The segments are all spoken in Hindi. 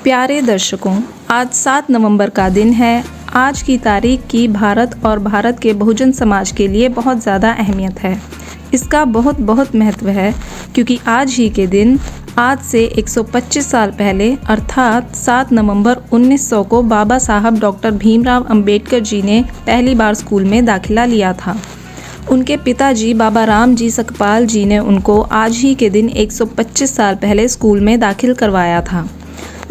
प्यारे दर्शकों, आज 7 नवंबर का दिन है। आज की तारीख की भारत और भारत के बहुजन समाज के लिए बहुत ज़्यादा अहमियत है। इसका बहुत महत्व है क्योंकि आज ही के दिन आज से 125 साल पहले अर्थात 7 नवंबर 1900 को बाबा साहब डॉक्टर भीमराव अंबेडकर जी ने पहली बार स्कूल में दाखिला लिया था। उनके पिताजी बाबा राम जी सकपाल जी ने उनको आज ही के दिन 125 साल पहले स्कूल में दाखिल करवाया था।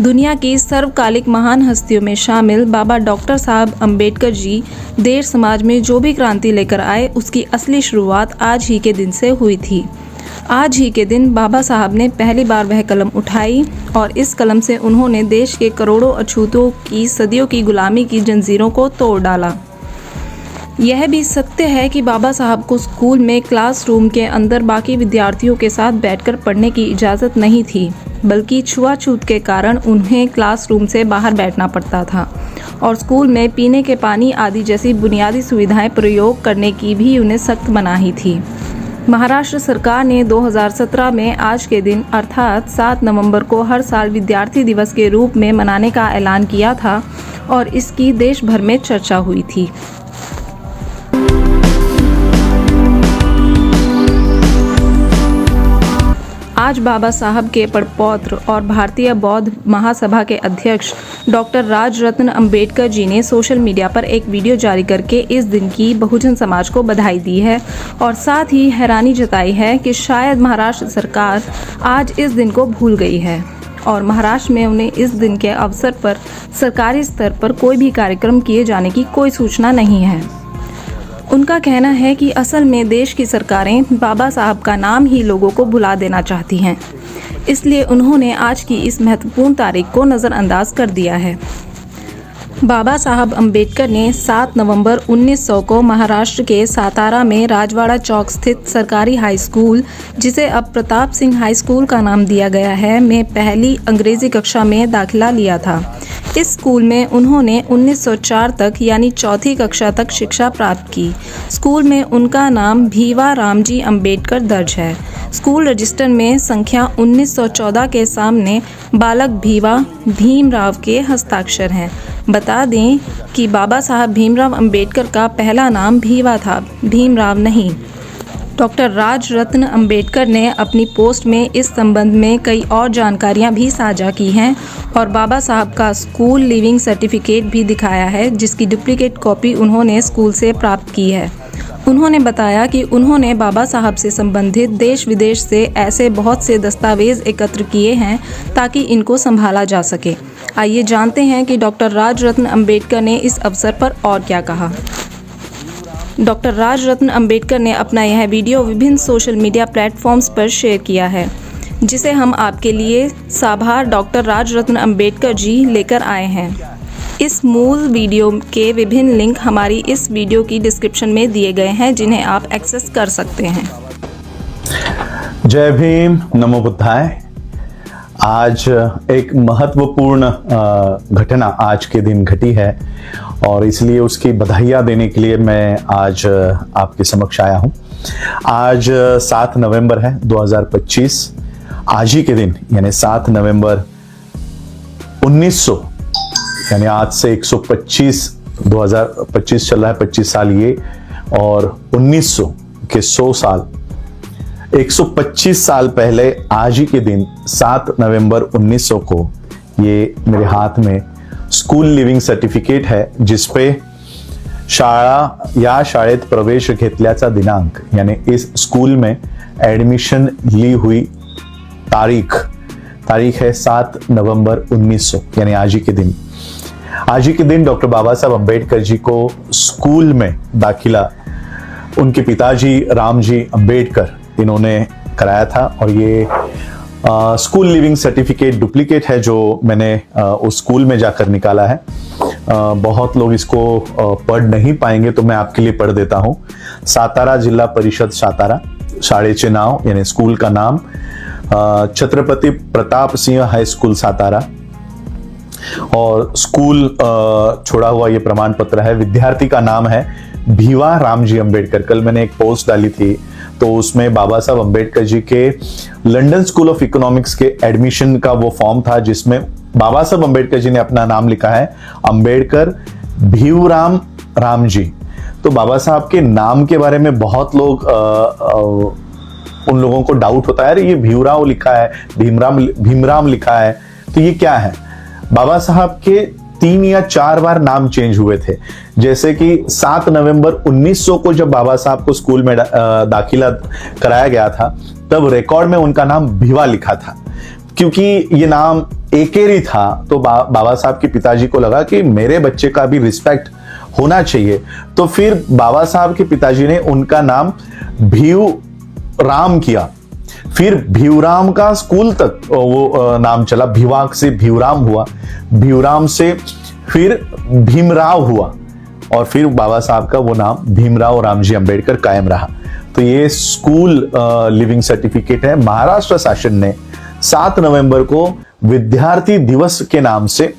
दुनिया की सर्वकालिक महान हस्तियों में शामिल बाबा डॉक्टर साहब अंबेडकर जी देश समाज में जो भी क्रांति लेकर आए उसकी असली शुरुआत आज ही के दिन से हुई थी। आज ही के दिन बाबा साहब ने पहली बार वह कलम उठाई और इस कलम से उन्होंने देश के करोड़ों अछूतों की सदियों की गुलामी की जंजीरों को तोड़ डाला। यह भी सत्य है कि बाबा साहब को स्कूल में क्लासरूम के अंदर बाकी विद्यार्थियों के साथ बैठकर पढ़ने की इजाज़त नहीं थी, बल्कि छुआछूत के कारण उन्हें क्लासरूम से बाहर बैठना पड़ता था और स्कूल में पीने के पानी आदि जैसी बुनियादी सुविधाएं प्रयोग करने की भी उन्हें सख्त मनाही थी। महाराष्ट्र सरकार ने 2017 में आज के दिन अर्थात 7 नवंबर को हर साल विद्यार्थी दिवस के रूप में मनाने का ऐलान किया था और इसकी देश भर में चर्चा हुई थी। आज बाबा साहब के पड़पौत्र और भारतीय बौद्ध महासभा के अध्यक्ष डॉक्टर राजरत्न अंबेडकर जी ने सोशल मीडिया पर एक वीडियो जारी करके इस दिन की बहुजन समाज को बधाई दी है और साथ ही हैरानी जताई है कि शायद महाराष्ट्र सरकार आज इस दिन को भूल गई है और महाराष्ट्र में उन्हें इस दिन के अवसर पर सरकारी स्तर पर कोई भी कार्यक्रम किए जाने की कोई सूचना नहीं है। उनका कहना है कि असल में देश की सरकारें बाबा साहब का नाम ही लोगों को भुला देना चाहती हैं, इसलिए उन्होंने आज की इस महत्वपूर्ण तारीख को नज़रअंदाज कर दिया है। बाबा साहब अंबेडकर ने 7 नवंबर 1900 को महाराष्ट्र के सातारा में राजवाड़ा चौक स्थित सरकारी हाई स्कूल, जिसे अब प्रताप सिंह हाई स्कूल का नाम दिया गया है, में पहली अंग्रेजी कक्षा में दाखिला लिया था। इस स्कूल में उन्होंने 1904 तक यानी चौथी कक्षा तक शिक्षा प्राप्त की। स्कूल में उनका नाम भीवा रामजी अंबेडकर दर्ज है। स्कूल रजिस्टर में संख्या 1914 के सामने बालक भीवा भीमराव के हस्ताक्षर हैं। बता दें कि बाबा साहब भीमराव अंबेडकर का पहला नाम भीवा था, भीमराव नहीं। डॉक्टर राजरत्न अंबेडकर ने अपनी पोस्ट में इस संबंध में कई और जानकारियां भी साझा की हैं और बाबा साहब का स्कूल लिविंग सर्टिफिकेट भी दिखाया है, जिसकी डुप्लीकेट कॉपी उन्होंने स्कूल से प्राप्त की है। उन्होंने बताया कि उन्होंने बाबा साहब से संबंधित देश विदेश से ऐसे बहुत से दस्तावेज एकत्र किए हैं ताकि इनको संभाला जा सके। आइए जानते हैं कि डॉक्टर राजरत्न अंबेडकर ने इस अवसर पर और क्या कहा। डॉक्टर राजरत्न अंबेडकर ने अपना यह वीडियो विभिन्न सोशल मीडिया प्लेटफॉर्म्स पर शेयर किया है, जिसे हम आपके लिए साभार डॉक्टर राजरत्न अंबेडकर जी लेकर आए हैं। इस मूल वीडियो के विभिन्न लिंक हमारी इस वीडियो की डिस्क्रिप्शन में दिए गए हैं, जिन्हें आप एक्सेस कर सकते हैं। जय भीम, नमो बुद्धाय। आज एक महत्वपूर्ण घटना आज के दिन घटी है और इसलिए उसकी बधाइयाँ देने के लिए मैं आज आपके समक्ष आया हूँ। आज 7 नवंबर है 2025। आज ही के दिन यानी 7 नवंबर 1900 यानी आज से 2025 चल रहा है, 25 साल ये और 1900 के 100 साल 125 साल पहले आज ही के दिन 7 नवंबर 1900 को ये मेरे हाथ में स्कूल लिविंग सर्टिफिकेट है, जिसपे शाळा या शाळेत प्रवेश घेतल्याचा दिनांक यानी इस स्कूल में एडमिशन ली हुई तारीख है 7 नवंबर 1900 यानी आज ही के दिन। आज ही के दिन डॉक्टर बाबा साहब अंबेडकर जी को स्कूल में दाखिला उनके पिताजी रामजी अंबेडकर इन्होंने कराया था और ये स्कूल लिविंग सर्टिफिकेट डुप्लीकेट है जो मैंने उस स्कूल में जाकर निकाला है। बहुत लोग इसको पढ़ नहीं पाएंगे तो मैं आपके लिए पढ़ देता हूँ। सातारा जिल्हा परिषद सातारा, शाळेचे नाव यानी स्कूल का नाम छत्रपति प्रताप सिंह हाई स्कूल सातारा और स्कूल छोड़ा हुआ ये प्रमाण पत्र है। विद्यार्थी का नाम है भीवा रामजी अंबेडकर। कल मैंने एक पोस्ट डाली थी तो उसमें बाबा साहब अंबेडकर जी के लंदन स्कूल ऑफ इकोनॉमिक्स के एडमिशन का वो फॉर्म था जिसमें बाबा साहब अंबेडकर जी ने अपना नाम लिखा है अंबेडकर भीमराव रामजी। तो बाबा साहब के नाम के बारे में बहुत लोग उन लोगों को डाउट होता है, अरे ये भीमराव लिखा है, भीमराव लिखा है, तो ये क्या है। बाबा साहब के 3 या 4 बार नाम चेंज हुए थे। जैसे कि 7 नवंबर 1900 को जब बाबा साहब को स्कूल में दाखिला कराया गया था, तब रिकॉर्ड में उनका नाम भिवा लिखा था। क्योंकि ये नाम एकेरी था, तो बाबा साहब के पिताजी को लगा कि मेरे बच्चे का भी रिस्पेक्ट होना चाहिए, तो फिर बाबा साहब के पिताजी ने उनका नाम भीमराव किया। फिर भीमराव का स्कूल तक वो नाम चला, भिवा से भीमराव हुआ, भीमराव से फिर भीमराव हुआ, और फिर बाबा साहब का वो नाम भीमराव रामजी अंबेडकर कायम रहा। तो ये स्कूल लिविंग सर्टिफिकेट है। महाराष्ट्र शासन ने 7 नवंबर को विद्यार्थी दिवस के नाम से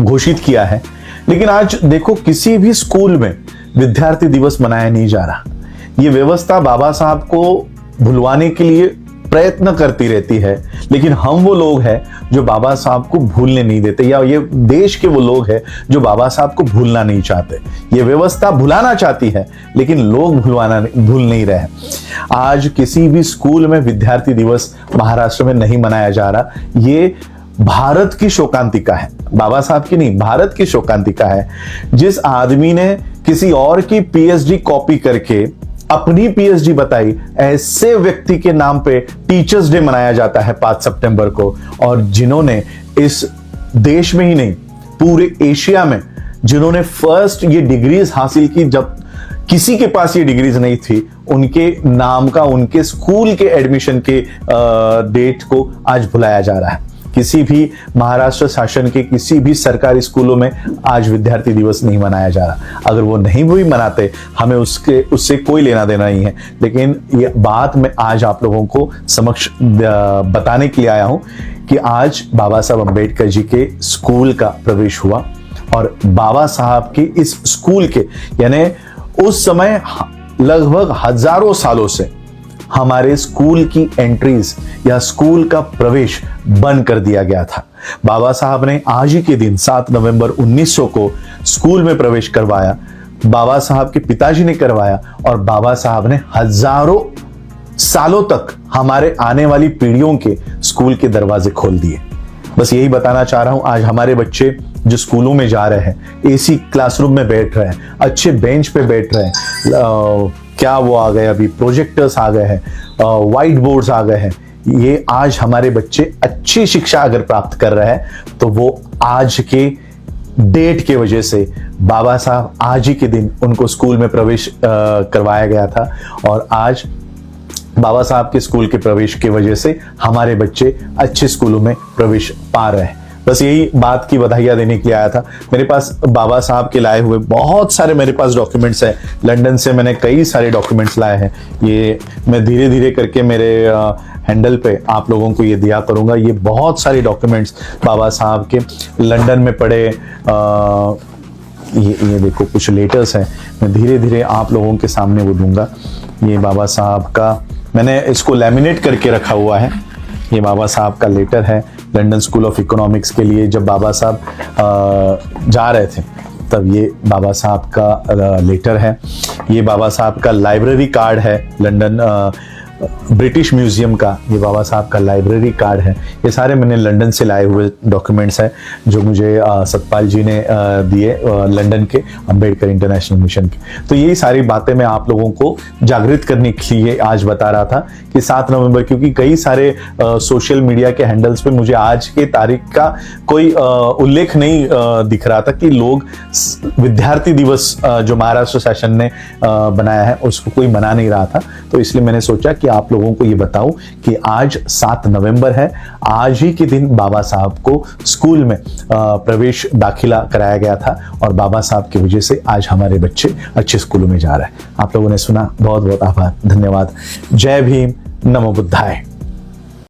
घोषित किया है, लेकिन आज देखो किसी भी स्कूल में विद्यार्थी दिवस मनाया नहीं जा रहा। ये व्यवस्था बाबा साहब को भुलवाने के लिए प्रयत्न करती रहती है, लेकिन हम वो लोग हैं जो बाबा साहब को भूलने नहीं देते, या ये देश के वो लोग हैं जो बाबा साहब को भूलना नहीं चाहते। ये व्यवस्था भुलाना चाहती है, लेकिन लोग भूल नहीं रहे। आज किसी भी स्कूल में विद्यार्थी दिवस महाराष्ट्र में नहीं मनाया जा रहा। ये भारत की शोकांतिका है, बाबा साहब की नहीं, भारत की शोकांतिका है। जिस आदमी ने किसी और की पीएचडी कॉपी करके अपनी पीएचडी बताई, ऐसे व्यक्ति के नाम पे टीचर्स डे मनाया जाता है 5 सितंबर को। और जिन्होंने इस देश में ही नहीं, पूरे एशिया में जिन्होंने फर्स्ट ये डिग्रीज हासिल की, जब किसी के पास ये डिग्रीज नहीं थी, उनके नाम का, उनके स्कूल के एडमिशन के डेट को आज भुलाया जा रहा है। किसी भी महाराष्ट्र शासन के किसी भी सरकारी स्कूलों में आज विद्यार्थी दिवस नहीं मनाया जा रहा। अगर वो नहीं भी मनाते, हमें उससे कोई लेना देना नहीं है, लेकिन ये बात मैं आज आप लोगों को समक्ष बताने के लिए आया हूं कि आज बाबा साहब अंबेडकर जी के स्कूल का प्रवेश हुआ, और बाबा साहब के इस स्कूल के, यानी उस समय लगभग हजारों सालों से हमारे स्कूल की एंट्रीज या स्कूल का प्रवेश बंद कर दिया गया था। बाबा साहब ने आज ही के दिन 7 नवंबर 1900 को स्कूल में प्रवेश करवाया। बाबा साहब के पिताजी ने करवाया, और बाबा साहब ने हजारों सालों तक हमारे आने वाली पीढ़ियों के स्कूल के दरवाजे खोल दिए। बस यही बताना चाह रहा हूं। आज हमारे बच्चे जो स्कूलों में जा रहे हैं, एसी क्लासरूम में बैठ रहे हैं, अच्छे बेंच पे बैठ रहे हैं, क्या वो आ गए, अभी प्रोजेक्टर्स आ गए हैं, व्हाइट बोर्ड्स आ गए हैं। ये आज हमारे बच्चे अच्छी शिक्षा अगर प्राप्त कर रहे हैं, तो वो आज के डेट के वजह से, बाबा साहब आज ही के दिन उनको स्कूल में प्रवेश करवाया गया था, और आज बाबा साहब के स्कूल के प्रवेश की वजह से हमारे बच्चे अच्छे स्कूलों में प्रवेश पा रहे हैं। बस यही बात की बधाइयाँ देने के लिए आया था। मेरे पास बाबा साहब के लाए हुए बहुत सारे मेरे पास डॉक्यूमेंट्स हैं। लंदन से मैंने कई सारे डॉक्यूमेंट्स लाए हैं। ये मैं धीरे धीरे करके मेरे हैंडल पे आप लोगों को ये दिया करूँगा। ये बहुत सारे डॉक्यूमेंट्स बाबा साहब के लंदन में पढ़े, ये देखो कुछ लेटर्स हैं, मैं धीरे धीरे आप लोगों के सामने वो दूंगा। ये बाबा साहब का, मैंने इसको लैमिनेट करके रखा हुआ है। ये बाबा साहब का लेटर है लंदन स्कूल ऑफ इकोनॉमिक्स के लिए। जब बाबा साहब जा रहे थे, तब ये बाबा साहब का लेटर है। ये बाबा साहब का लाइब्रेरी कार्ड है, लंदन ब्रिटिश म्यूजियम का ये बाबा साहब का लाइब्रेरी कार्ड है। ये सारे मैंने लंदन से लाए हुए डॉक्यूमेंट्स हैं, जो मुझे सतपाल जी ने दिए लंदन के अंबेडकर इंटरनेशनल मिशन के। तो यही सारी बातें मैं आप लोगों को जागृत करने के लिए आज बता रहा था कि 7 नवंबर, क्योंकि कई सारे सोशल मीडिया के हैंडल्स पे मुझे आज के तारीख का कोई उल्लेख नहीं दिख रहा था कि लोग विद्यार्थी दिवस जो महाराष्ट्र शासन ने बनाया है उसको कोई मना नहीं रहा था। तो इसलिए मैंने सोचा कि आप लोगों को ये बताऊं कि आज 7 नवंबर है, आज ही के दिन बाबा साहब को स्कूल में प्रवेश दाखिला कराया गया था, और बाबा साहब की वजह से आज हमारे बच्चे अच्छे स्कूलों में जा रहे हैं। आप लोगों ने सुना, बहुत बहुत आभार, धन्यवाद। जय भीम, नमो बुद्धाय।